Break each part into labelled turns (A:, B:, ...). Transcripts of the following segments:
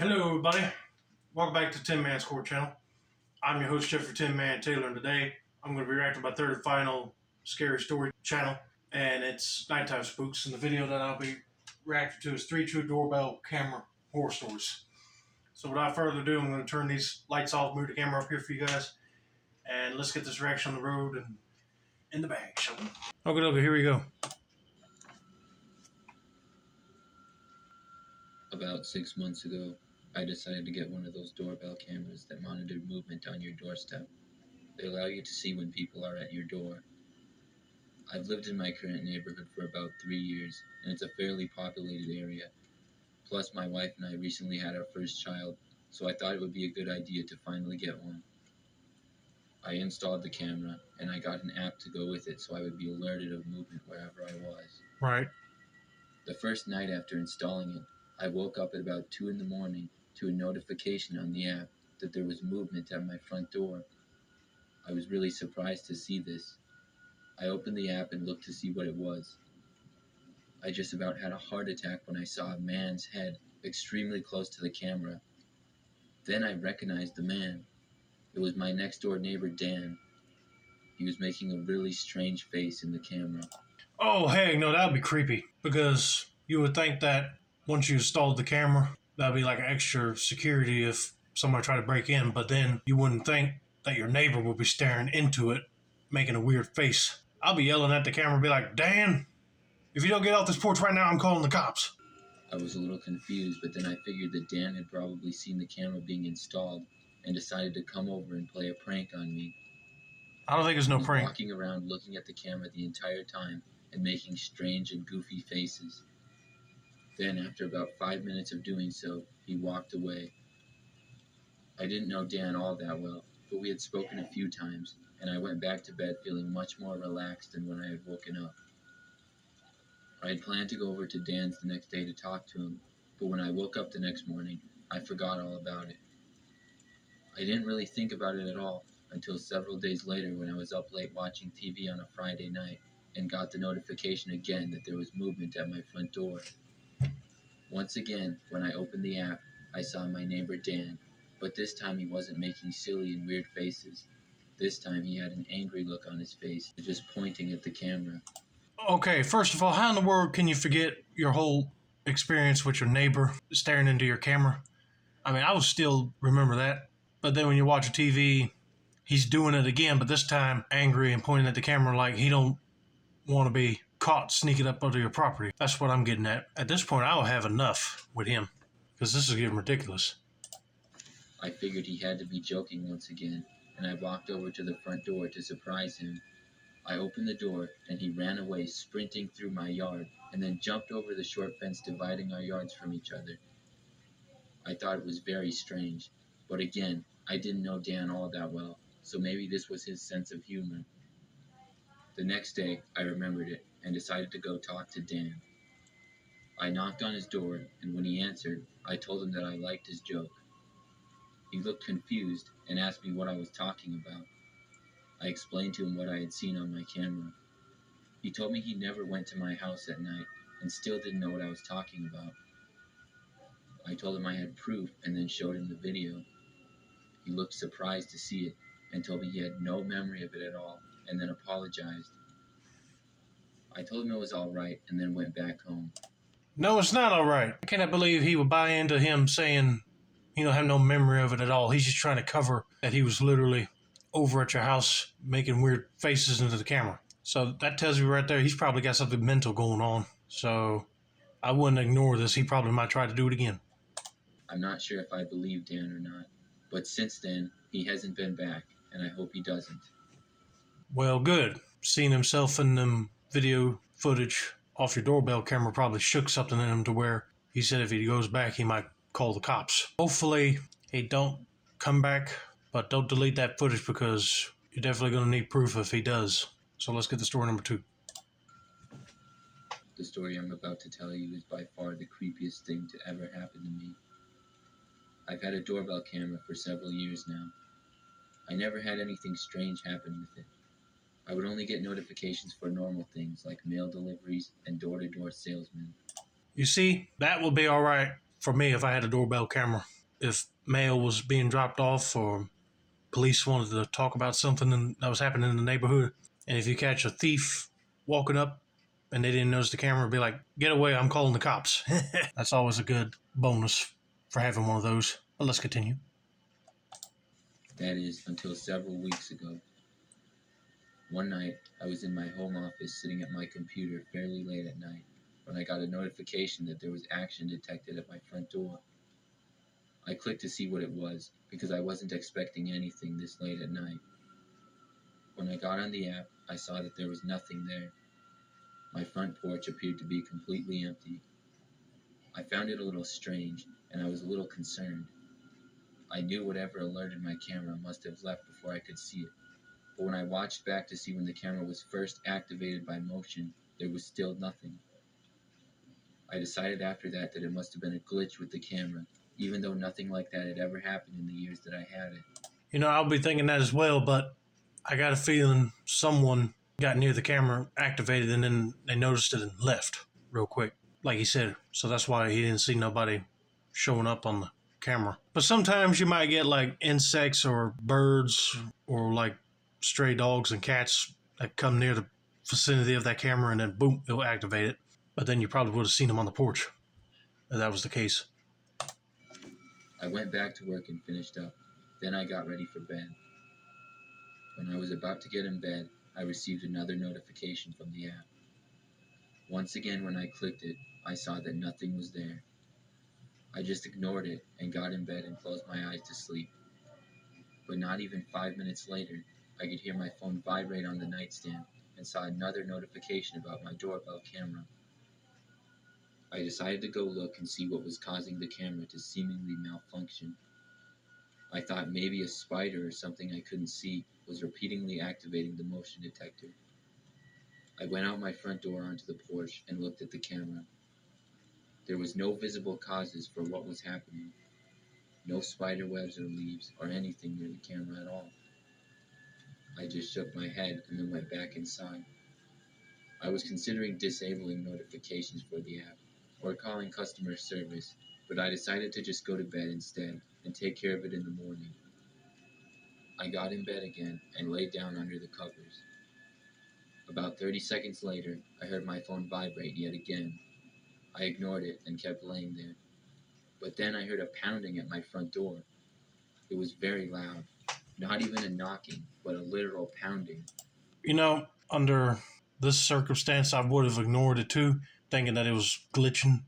A: Hello everybody, welcome back to Tin Man's Court Channel. I'm your host Jeffrey Tin Man Taylor, and today I'm going to be reacting to my third and final scary story channel, and it's Night Time Spooks, and the video that I'll be reacting to is 3 true doorbell camera horror stories. So without further ado, I'm going to turn these lights off, move the camera up here for you guys, and let's get this reaction on the road and in the bag, shall we? Okay, here we go.
B: About 6 months ago, I decided to get one of those doorbell cameras that monitor movement on your doorstep. They allow you to see when people are at your door. I've lived in my current neighborhood for about 3 years, and it's a fairly populated area. Plus, my wife and I recently had our first child, so I thought it would be a good idea to finally get one. I installed the camera, and I got an app to go with it so I would be alerted of movement wherever I was.
A: Right.
B: The first night after installing it, I woke up at about 2 in the morning to a notification on the app that there was movement at my front door. I was really surprised to see this. I opened the app and looked to see what it was. I just about had a heart attack when I saw a man's head extremely close to the camera. Then I recognized the man. It was my next door neighbor, Dan. He was making a really strange face in the camera.
A: Oh, heck no, that would be creepy. Because you would think that once you installed the camera, that would be like an extra security if somebody tried to break in. But then you wouldn't think that your neighbor would be staring into it, making a weird face. I'll be yelling at the camera and be like, Dan, if you don't get off this porch right now, I'm calling the cops.
B: I was a little confused, but then I figured that Dan had probably seen the camera being installed and decided to come over and play a prank on me.
A: I don't think it's no
B: He was
A: prank.
B: walking around looking at the camera the entire time and making strange and goofy faces. Then, after about 5 minutes of doing so, he walked away. I didn't know Dan all that well, but we had spoken a few times, and I went back to bed feeling much more relaxed than when I had woken up. I had planned to go over to Dan's the next day to talk to him, but when I woke up the next morning, I forgot all about it. I didn't really think about it at all until several days later when I was up late watching TV on a Friday night and got the notification again that there was movement at my front door. Once again, when I opened the app, I saw my neighbor Dan, but this time he wasn't making silly and weird faces. This time he had an angry look on his face, just pointing at the camera.
A: Okay, first of all, how in the world can you forget your whole experience with your neighbor staring into your camera? I mean, I would still remember that. But then when you watch a TV, he's doing it again, but this time angry and pointing at the camera like he don't want to be caught sneaking up onto your property. That's what I'm getting at. At this point, I'll have enough with him because this is getting ridiculous.
B: I figured he had to be joking once again, and I walked over to the front door to surprise him. I opened the door, and he ran away, sprinting through my yard, and then jumped over the short fence dividing our yards from each other. I thought it was very strange, but again, I didn't know Dan all that well, so maybe this was his sense of humor. The next day, I remembered it and decided to go talk to Dan. I knocked on his door, and when he answered, I told him that I liked his joke. He looked confused and asked me what I was talking about. I explained to him what I had seen on my camera. He told me he never went to my house at night and still didn't know what I was talking about. I told him I had proof and then showed him the video. He looked surprised to see it and told me he had no memory of it at all and then apologized. I told him it was all right and then went back home.
A: No, it's not all right. I cannot believe he would buy into him saying, have no memory of it at all. He's just trying to cover that he was literally over at your house making weird faces into the camera. So that tells you right there, he's probably got something mental going on. So I wouldn't ignore this. He probably might try to do it again.
B: I'm not sure if I believe Dan or not, but since then, he hasn't been back, and I hope he doesn't.
A: Well, good. Seeing himself in them video footage off your doorbell camera probably shook something in him to where he said if he goes back, he might call the cops. Hopefully, he don't come back, but don't delete that footage because you're definitely going to need proof if he does. So let's get to story number 2.
B: The story I'm about to tell you is by far the creepiest thing to ever happen to me. I've had a doorbell camera for several years now. I never had anything strange happen with it. I would only get notifications for normal things like mail deliveries and door-to-door salesmen.
A: You see, that will be all right for me, if I had a doorbell camera, if mail was being dropped off or police wanted to talk about something that was happening in the neighborhood, and if you catch a thief walking up and they didn't notice the camera, be like, get away, I'm calling the cops. That's always a good bonus for having one of those. But let's continue.
B: That is, until several weeks ago. One night, I was in my home office sitting at my computer fairly late at night when I got a notification that there was action detected at my front door. I clicked to see what it was because I wasn't expecting anything this late at night. When I got on the app, I saw that there was nothing there. My front porch appeared to be completely empty. I found it a little strange, and I was a little concerned. I knew whatever alerted my camera must have left before I could see it. But when I watched back to see when the camera was first activated by motion, there was still nothing. I decided after that it must have been a glitch with the camera, even though nothing like that had ever happened in the years that I had it.
A: I'll be thinking that as well, but I got a feeling someone got near the camera, activated, and then they noticed it and left real quick, like he said. So that's why he didn't see nobody showing up on the camera. But sometimes you might get like insects or birds or like stray dogs and cats that come near the vicinity of that camera, and then boom, it'll activate it. But then you probably would have seen them on the porch if that was the case.
B: I went back to work and finished up. Then I got ready for bed. When I was about to get in bed, I received another notification from the app. Once again, when I clicked it, I saw that nothing was there. I just ignored it and got in bed and closed my eyes to sleep. But not even 5 minutes later, I could hear my phone vibrate on the nightstand and saw another notification about my doorbell camera. I decided to go look and see what was causing the camera to seemingly malfunction. I thought maybe a spider or something I couldn't see was repeatedly activating the motion detector. I went out my front door onto the porch and looked at the camera. There was no visible causes for what was happening. No spider webs or leaves or anything near the camera at all. I just shook my head and then went back inside. I was considering disabling notifications for the app or calling customer service, but I decided to just go to bed instead and take care of it in the morning. I got in bed again and laid down under the covers. About 30 seconds later, I heard my phone vibrate yet again. I ignored it and kept laying there. But then I heard a pounding at my front door. It was very loud. Not even a knocking, but a literal pounding.
A: Under this circumstance, I would have ignored it too, thinking that it was glitching.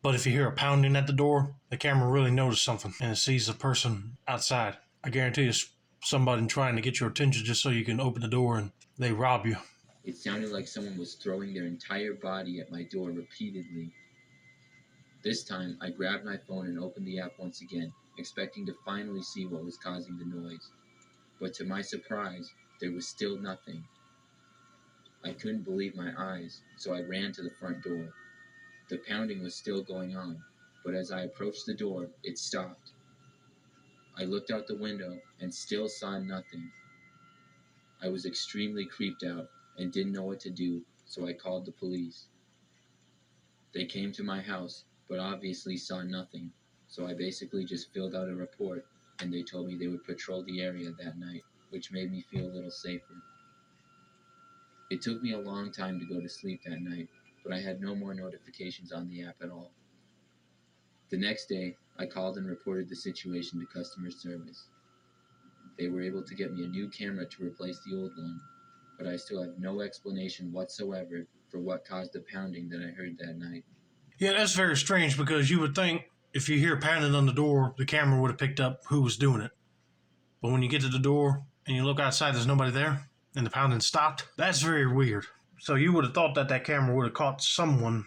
A: But if you hear a pounding at the door, the camera really noticed something and it sees a person outside. I guarantee it's somebody trying to get your attention just so you can open the door and they rob you.
B: It sounded like someone was throwing their entire body at my door repeatedly. This time, I grabbed my phone and opened the app once again, expecting to finally see what was causing the noise. But to my surprise, there was still nothing. I couldn't believe my eyes, so I ran to the front door. The pounding was still going on, but as I approached the door, it stopped. I looked out the window and still saw nothing. I was extremely creeped out and didn't know what to do, so I called the police. They came to my house, but obviously saw nothing, so I basically just filled out a report, and they told me they would patrol the area that night, which made me feel a little safer. It took me a long time to go to sleep that night, but I had no more notifications on the app at all. The next day, I called and reported the situation to customer service. They were able to get me a new camera to replace the old one, but I still have no explanation whatsoever for what caused the pounding that I heard that night.
A: Yeah, that's very strange because you would think if you hear pounding on the door, the camera would have picked up who was doing it. But when you get to the door and you look outside, there's nobody there and the pounding stopped. That's very weird. So you would have thought that camera would have caught someone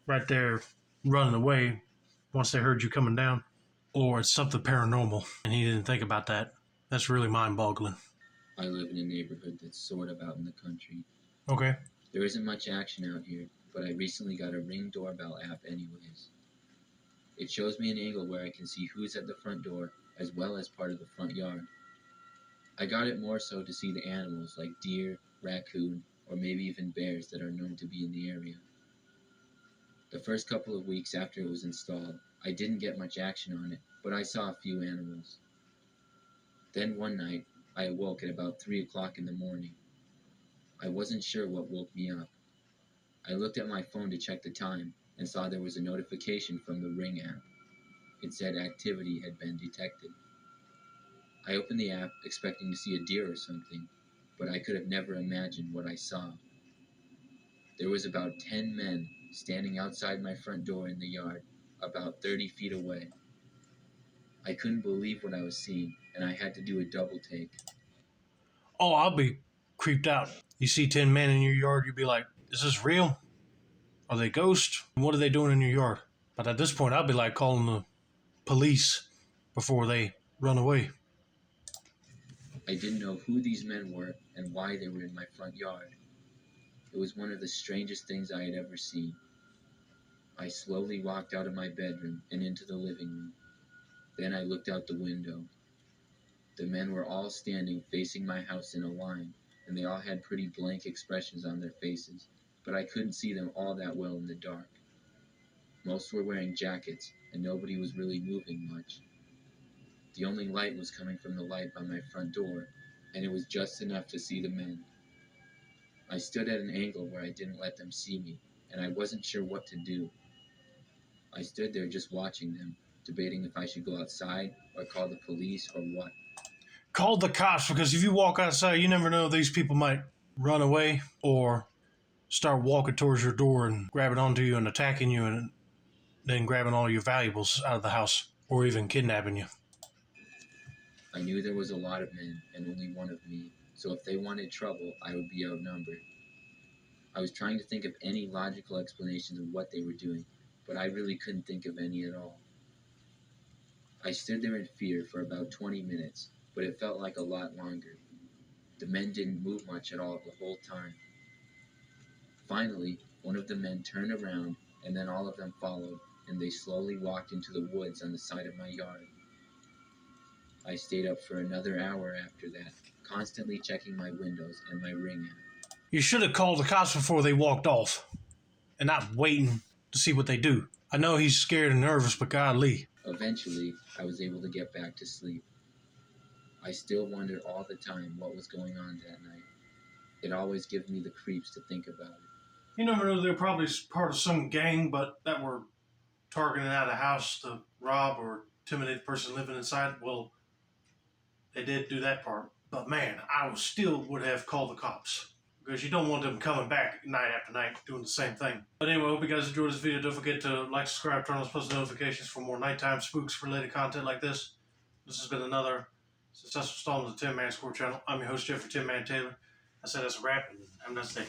A: right there running away once they heard you coming down. Or it's something paranormal and he didn't think about that. That's really mind-boggling.
B: I live in a neighborhood that's sort of out in the country.
A: Okay.
B: There isn't much action out here, but I recently got a Ring doorbell app anyways. It shows me an angle where I can see who's at the front door as well as part of the front yard. I got it more so to see the animals like deer, raccoon, or maybe even bears that are known to be in the area. The first couple of weeks after it was installed, I didn't get much action on it, but I saw a few animals. Then one night, I awoke at about 3 o'clock in the morning. I wasn't sure what woke me up. I looked at my phone to check the time and saw there was a notification from the Ring app. It said activity had been detected. I opened the app expecting to see a deer or something, but I could have never imagined what I saw. There was about 10 men standing outside my front door in the yard, about 30 feet away. I couldn't believe what I was seeing, and I had to do a double take.
A: Oh, I'll be creeped out. You see 10 men in your yard, you'd be like, is this real? Are they ghosts? What are they doing in your yard? But at this point, I'd be like calling the police before they run away.
B: I didn't know who these men were and why they were in my front yard. It was one of the strangest things I had ever seen. I slowly walked out of my bedroom and into the living room. Then I looked out the window. The men were all standing facing my house in a line, and they all had pretty blank expressions on their faces, but I couldn't see them all that well in the dark. Most were wearing jackets, and nobody was really moving much. The only light was coming from the light by my front door, and it was just enough to see the men. I stood at an angle where I didn't let them see me, and I wasn't sure what to do. I stood there just watching them, debating if I should go outside or call the police or what.
A: Call the cops, because if you walk outside, you never know, these people might run away or start walking towards your door and grabbing onto you and attacking you and then grabbing all your valuables out of the house or even kidnapping you.
B: I knew there was a lot of men and only one of me, so if they wanted trouble, I would be outnumbered. I was trying to think of any logical explanations of what they were doing, but I really couldn't think of any at all. I stood there in fear for about 20 minutes, but it felt like a lot longer. The men didn't move much at all the whole time. Finally, one of the men turned around, and then all of them followed, and they slowly walked into the woods on the side of my yard. I stayed up for another hour after that, constantly checking my windows and my Ring app.
A: You should have called the cops before they walked off and not waiting to see what they do. I know he's scared and nervous, but golly.
B: Eventually, I was able to get back to sleep. I still wondered all the time what was going on that night. It always gives me the creeps to think about it.
A: You never know, they're probably part of some gang, but that were targeting out a house to rob or intimidate the person living inside. Well, they did do that part. But man, I still would have called the cops, because you don't want them coming back night after night doing the same thing. But anyway, I hope you guys enjoyed this video. Don't forget to like, subscribe, turn on those post notifications for more Nighttime Spooks related content like this. This has been another successful installment of the 10 Man Score channel. I'm your host, Jeffrey 10 Man Taylor. I said that's a wrap, and have a nice day.